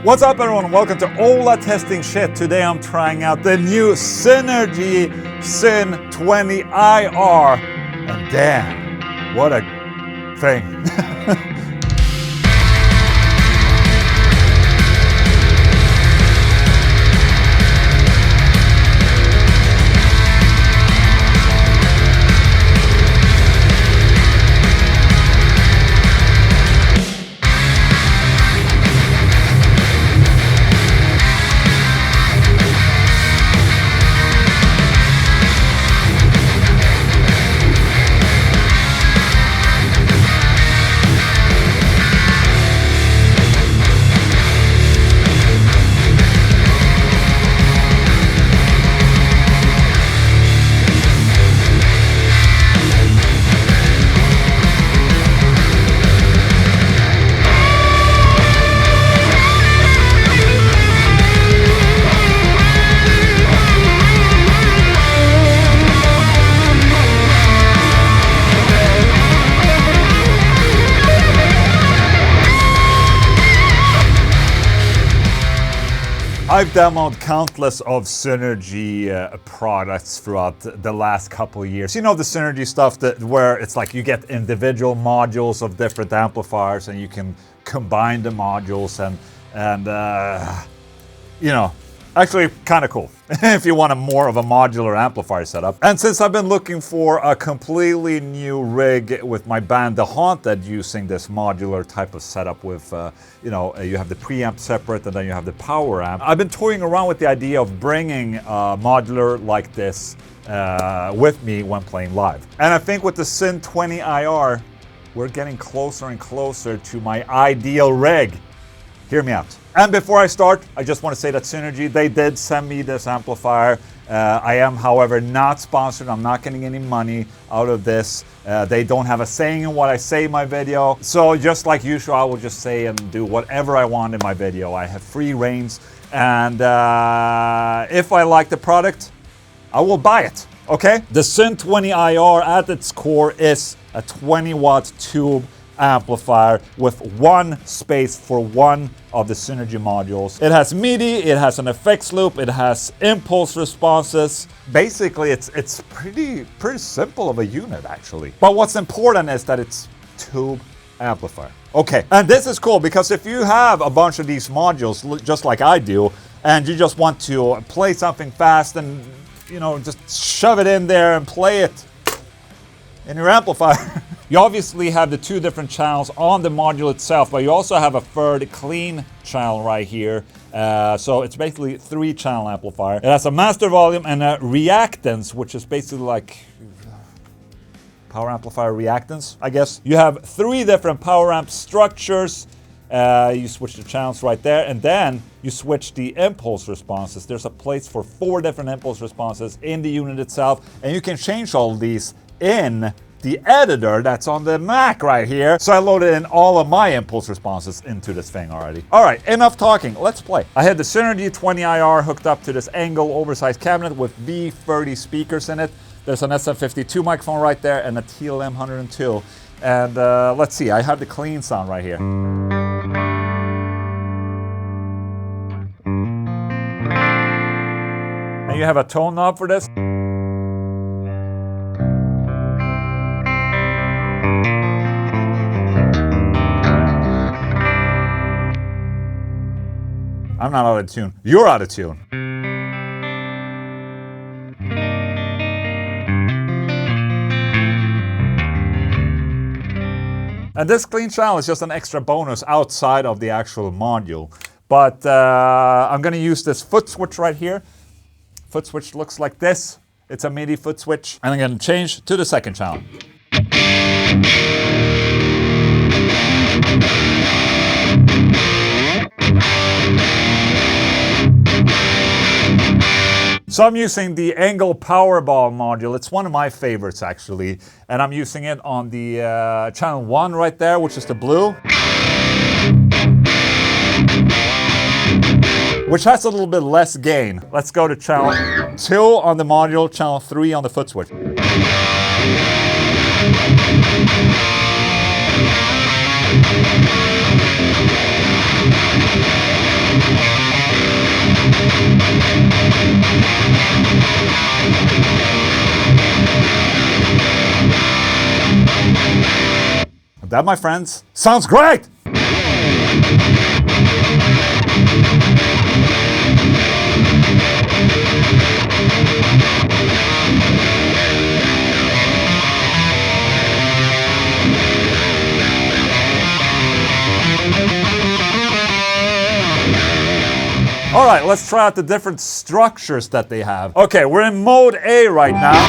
What's up everyone, welcome to Ola Testing Shit. Today I'm trying out the new Synergy SYN20IR. And damn, what a thing. I've demoed countless of Synergy products throughout the last couple of years. You know, the Synergy stuff where it's like you get individual modules of different amplifiers and you can combine the modules and you know, actually kind of cool if you want more of a modular amplifier setup. And since I've been looking for a completely new rig with my band The Haunted using this modular type of setup with, you know, you have the preamp separate and then you have the power amp. I've been toying around with the idea of bringing a modular like this with me when playing live. And I think with the SYN20IR, we're getting closer and closer to my ideal rig. Hear me out. And before I start, I just want to say that Synergy, they did send me this amplifier. I am, however, not sponsored. I'm not getting any money out of this. They don't have a saying in what I say in my video. So just like usual, I will just say and do whatever I want in my video. I have free reins. And if I like the product, I will buy it, okay? The SYN20IR at its core is a 20-watt tube amplifier with one space for one of the Synergy modules. It has MIDI, it has an effects loop, it has impulse responses. Basically, it's pretty simple of a unit actually. But what's important is that it's tube amplifier. Okay, and this is cool because if you have a bunch of these modules, just like I do, and you just want to play something fast and, you know, just shove it in there and play it in your amplifier. You obviously have the two different channels on the module itself, but you also have a third clean channel right here. So it's basically 3-channel amplifier. It has a master volume and a reactance, which is basically like power amplifier reactance, I guess. You have 3 different power amp structures. You switch the channels right there, and then you switch the impulse responses. There's a place for 4 different impulse responses in the unit itself, and you can change all of these in the editor that's on the Mac right here. So I loaded in all of my impulse responses into this thing already. All right, enough talking, let's play. I had the Synergy 20IR hooked up to this Englund oversized cabinet with V30 speakers in it. There's an SM52 microphone right there and a TLM 102. And let's see, I have the clean sound right here. And you have a tone knob for this. I'm not out of tune. You're out of tune. And this clean channel is just an extra bonus outside of the actual module. But I'm going to use this foot switch right here. Foot switch looks like this. It's a MIDI foot switch. And I'm going to change to the second channel. So I'm using the Englund Powerball module. It's one of my favorites actually. And I'm using it on the channel 1 right there, which is the blue. Which has a little bit less gain. Let's go to channel 2 on the module, channel 3 on the foot switch. That, my friends, sounds great! All right, let's try out the different structures that they have. Okay, we're in mode A right now.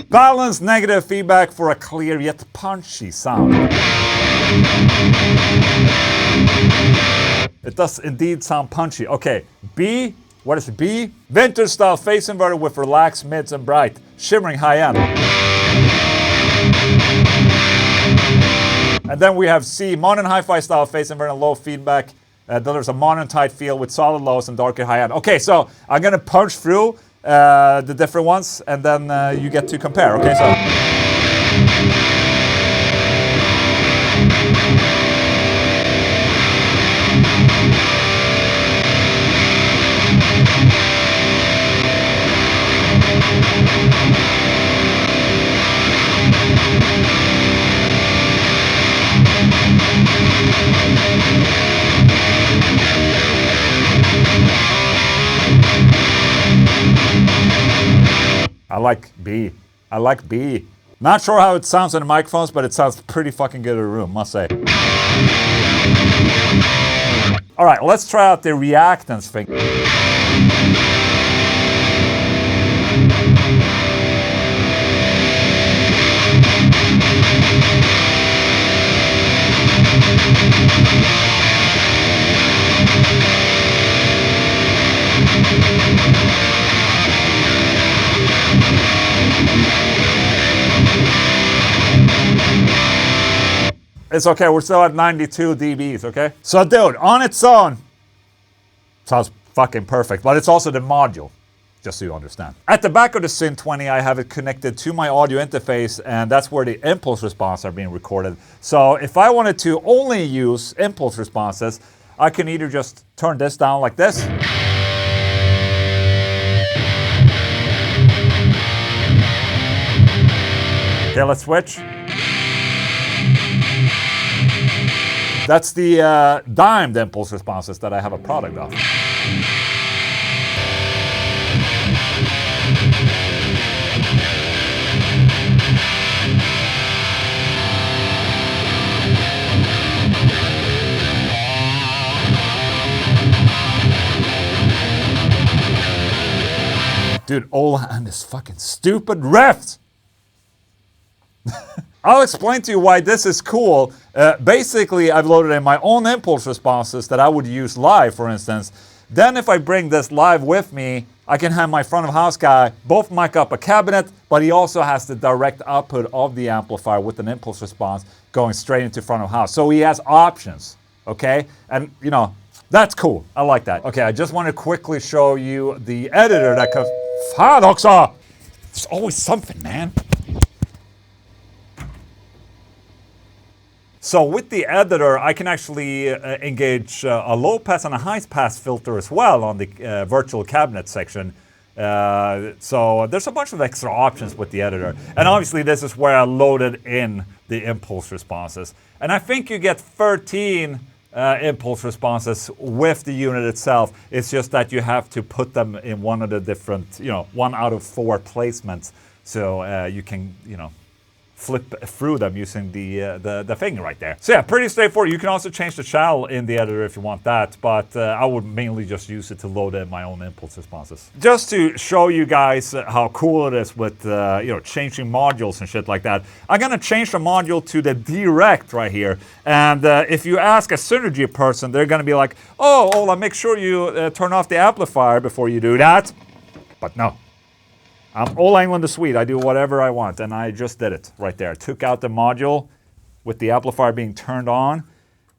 Balance negative feedback for a clear yet punchy sound. It does indeed sound punchy. Okay, B, what is B? Vintage style phase inverter with relaxed mids and bright, shimmering high end. And then we have C, modern hi-fi style phase inverter, low feedback. Delivers a modern tight feel with solid lows and darker high end. Okay, so I'm gonna punch through the different ones, and then you get to compare. Okay, so. I like B. I like B. Not sure how it sounds on the microphones, but it sounds pretty fucking good in the room, must say. All right, let's try out the reactance thing. It's okay, we're still at 92 dBs, okay? So dude, on its own, sounds fucking perfect, but it's also the module, just so you understand. At the back of the SYN20, I have it connected to my audio interface, and that's where the impulse response are being recorded. So if I wanted to only use impulse responses, I can either just turn this down like this. Okay, let's switch. That's the dimed impulse responses that I have a product of. Dude, Ola and his fucking stupid riffs! I'll explain to you why this is cool. Basically, I've loaded in my own impulse responses that I would use live, for instance. Then if I bring this live with me, I can have my front of house guy both mic up a cabinet, but he also has the direct output of the amplifier with an impulse response going straight into front of house. So he has options, okay? And, you know, that's cool. I like that. Okay, I just want to quickly show you the editor that comes... Fan också! There's always something, man. So with the editor, I can actually engage a low pass and a high pass filter as well on the virtual cabinet section. So there's a bunch of extra options with the editor. And obviously this is where I loaded in the impulse responses. And I think you get 13 impulse responses with the unit itself. It's just that you have to put them in one of the different, 1 out of 4 placements. So you can, flip through them using the thing right there. So yeah, pretty straightforward. You can also change the channel in the editor if you want that, but I would mainly just use it to load in my own impulse responses. Just to show you guys how cool it is with changing modules and shit like that, I'm gonna change the module to the direct right here. And if you ask a Synergy person, they're gonna be like, oh, Ola, make sure you turn off the amplifier before you do that. But no. I'm Ola Englund the Swede. I do whatever I want, and I just did it right there. I took out the module with the amplifier being turned on,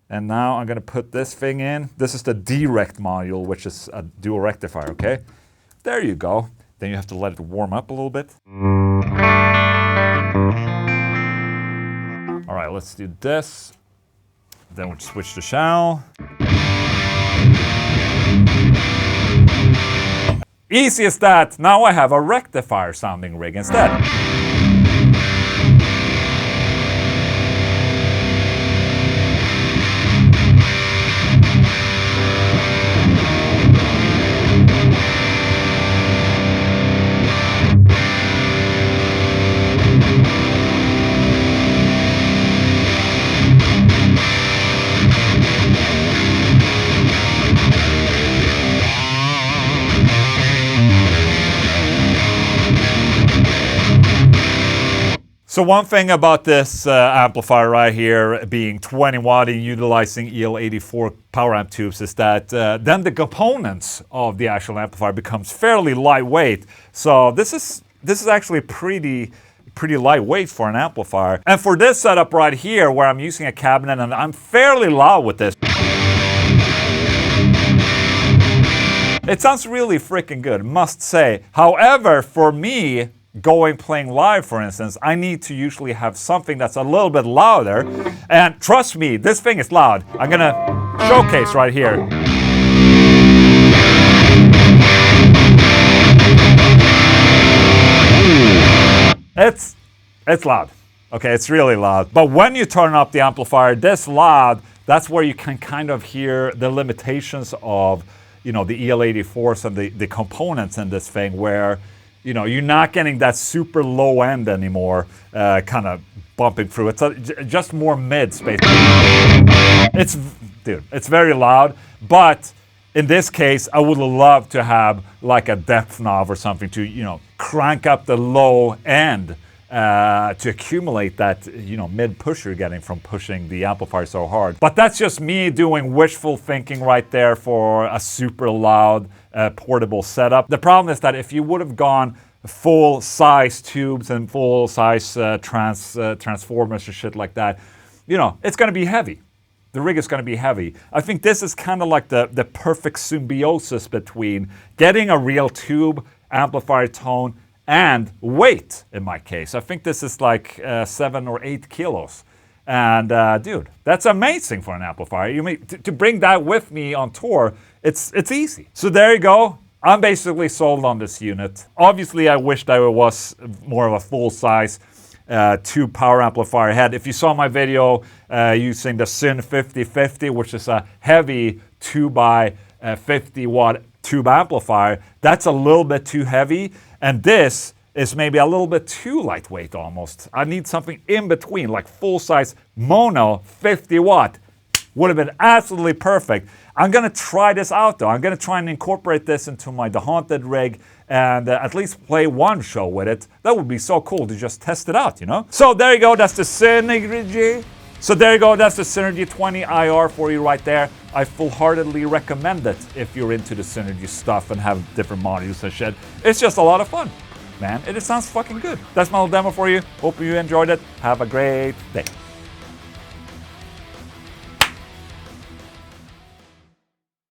and now I'm gonna put this thing in. This is the direct module, which is a dual rectifier, okay? There you go. Then you have to let it warm up a little bit. All right, let's do this. Then we'll switch to channel. Easy as that. Now I have a rectifier sounding rig instead. So one thing about this amplifier right here being 20 watt and utilizing EL84 power amp tubes is that then the components of the actual amplifier becomes fairly lightweight. So this is actually pretty lightweight for an amplifier. And for this setup right here where I'm using a cabinet and I'm fairly loud with this, it sounds really freaking good, must say. However, for me, playing live, for instance, I need to usually have something that's a little bit louder. And trust me, this thing is loud. I'm gonna showcase right here. It's loud. Okay, it's really loud. But when you turn up the amplifier this loud, that's where you can kind of hear the limitations of, you know, the EL84s and the components in this thing where, you know, you're not getting that super low end anymore, kind of bumping through. It's just more mid space. It's very loud, but in this case, I would love to have like a depth knob or something to, you know, crank up the low end to accumulate that, you know, mid push you're getting from pushing the amplifier so hard. But that's just me doing wishful thinking right there for a super loud portable setup. The problem is that if you would have gone full size tubes and full size transformers or shit like that, you know, it's going to be heavy. The rig is going to be heavy. I think this is kind of like the perfect symbiosis between getting a real tube amplifier tone and weight, in my case. I think this is like 7 or 8 kilos. And dude, that's amazing for an amplifier. You mean to bring that with me on tour, it's easy. So there you go. I'm basically sold on this unit. Obviously, I wish that it was more of a full-size tube power amplifier head. If you saw my video using the SYN2050, which is a heavy 2x50 watt tube amplifier, that's a little bit too heavy. And this is maybe a little bit too lightweight almost. I need something in between, like full-size mono 50 watt. Would have been absolutely perfect. I'm gonna try this out though. I'm gonna try and incorporate this into my The Haunted rig and at least play one show with it. That would be so cool to just test it out, you know? So there you go, that's the Synergy. So there you go, that's the Synergy 20IR for you right there. I full-heartedly recommend it if you're into the Synergy stuff and have different modules and shit. It's just a lot of fun, man. It sounds fucking good. That's my little demo for you. Hope you enjoyed it. Have a great day.